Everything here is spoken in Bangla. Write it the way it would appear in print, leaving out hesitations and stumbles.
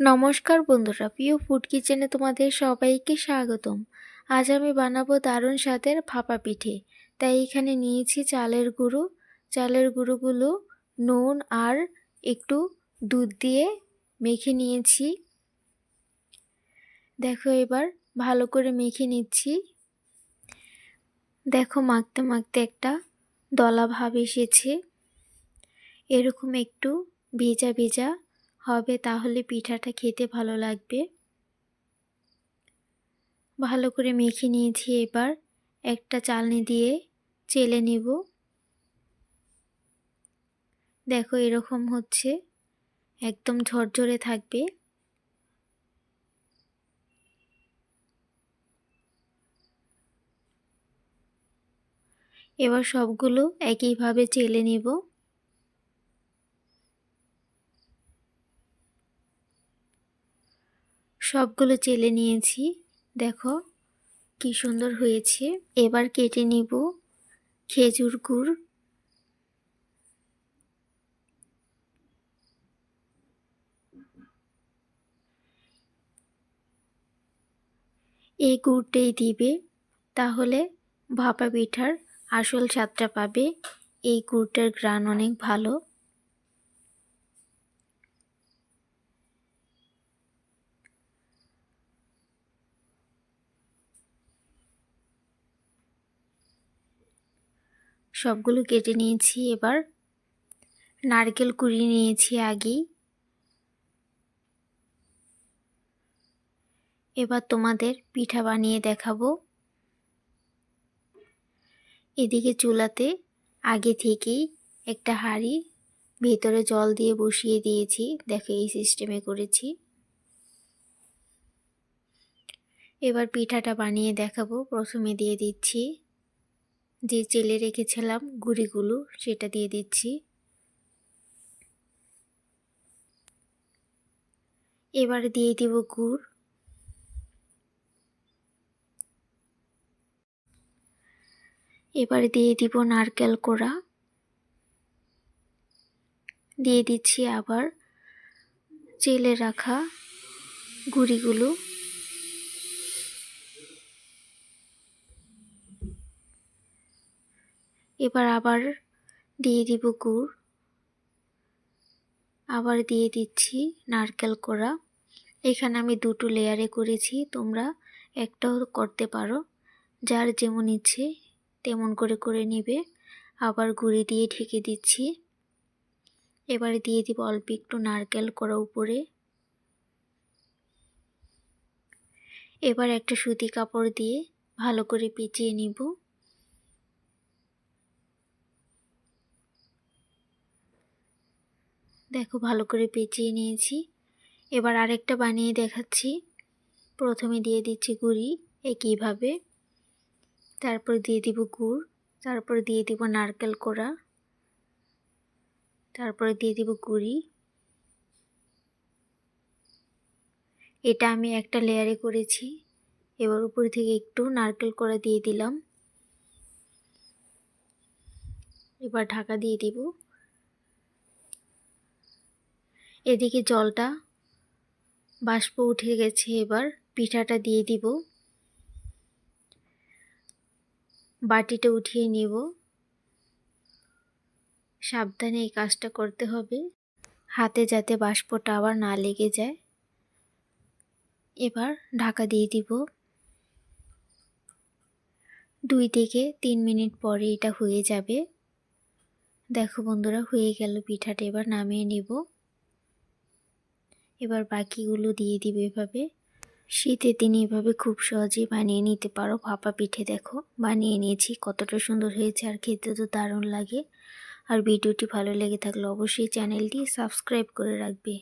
নমস্কার বন্ধুরা, প্রিয় ফুড কিচেনে তোমাদের সবাইকে স্বাগতম। আজ আমি বানাবো দারুণ স্বাদের ভাপা পিঠে। তাই এখানে নিয়েছি চালের গুঁড়োগুলো নুন আর একটু দুধ দিয়ে মেখে নিয়েছি। দেখো এবার ভালো করে মেখে নিচ্ছি। দেখো মাখতে মাখতে একটা দলা ভাব এসেছে। এরকম একটু ভেজা ভেজা হবে, তাহলে পিঠাটা খেতে ভালো লাগবে। ভালো করে মেখে নিয়েছি। এবার একটা চালনি দিয়ে চেলে নিব। দেখো এরকম হচ্ছে, একদম ঝরঝরে থাকবে। এবার সবগুলো একইভাবে চেলে নিব। সবগুলো চেলে নিয়েছি। দেখো কি সুন্দর হয়েছে। এবার কেটে নিব খেজুর গুড়। এই গুড়টাই দিবে, তাহলে ভাপা পিঠার আসল স্বাদটা পাবে। এই গুড়টার ঘ্রাণ অনেক ভালো। সবগুলো কেটে নিয়েছি। এবার নারকেল কুড়িয়ে নিয়েছি আগেই। এবার তোমাদের পিঠা বানিয়ে দেখাবো। এদিকে চুলাতে আগে থেকেই একটা হাঁড়ি ভেতরে জল দিয়ে বসিয়ে দিয়েছি। দেখো এই সিস্টেমে করেছি। এবার পিঠাটা বানিয়ে দেখাবো। প্রথমে দিয়ে দিচ্ছি যে চেলে রেখেছিলাম গুঁড়িগুলো, সেটা দিয়ে দিচ্ছি। এবার দিয়ে দিব গুড়। এবার দিয়ে দিব নারকেল কোড়া। দিয়ে দিচ্ছি আবার চেলে রাখা গুঁড়িগুলো। এবার আবার দিয়ে দিব গুড়। আবার দিয়ে দিচ্ছি নারকেল কোড়া। এখানে আমি দুটো লেয়ারে করেছি, তোমরা একটাও করতে পারো। যার যেমন ইচ্ছে তেমন করে করে নিবে। আবার গুঁড়ি দিয়ে ঢেকে দিচ্ছি। এবারে দিয়ে দিব অল্প একটু নারকেল কোড়া উপরে। এবার একটা সুতি কাপড় দিয়ে ভালো করে পেঁচিয়ে নিব। দেখো ভালো করে পেঁচিয়ে নিয়েছি। এবার আরেকটা বানিয়ে দেখাচ্ছি। প্রথমে দিয়ে দিচ্ছি গুঁড়ি একইভাবে, তারপর দিয়ে দিব গুড়, তারপর দিয়ে দিব নারকেল কোড়া, তারপরে দিয়ে দিব গুঁড়ি। এটা আমি একটা লেয়ারে করেছি। এবার উপর থেকে একটু নারকেল কোড়া দিয়ে দিলাম। এবার ঢাকা দিয়ে দিব। এদিকে জলটা বাষ্প উঠে গেছে। এবার পিঠাটা দিয়ে দিব। বাটিটা উঠিয়ে নিব। সাবধানে এই কাজটা করতে হবে, হাতে যাতে বাষ্পটা আবার না লেগে যায়। এবার ঢাকা দিয়ে দিব। 2 থেকে 3 মিনিট পরে এটা হয়ে যাবে। দেখো বন্ধুরা হয়ে গেল পিঠাটা। এবার নামিয়ে নিব। এবার বাকিগুলো দিয়ে দিব এভাবে। শীতের দিনে এভাবে খুব সহজেই বানিয়ে নিতে পারো ভাপা পিঠে। দেখো বানিয়ে নিয়েছি, কতটা সুন্দর হয়েছে আর খেতে তো দারুণ লাগে। আর ভিডিওটি ভালো লেগে থাকলে অবশ্যই চ্যানেলটি সাবস্ক্রাইব করে রাখবে।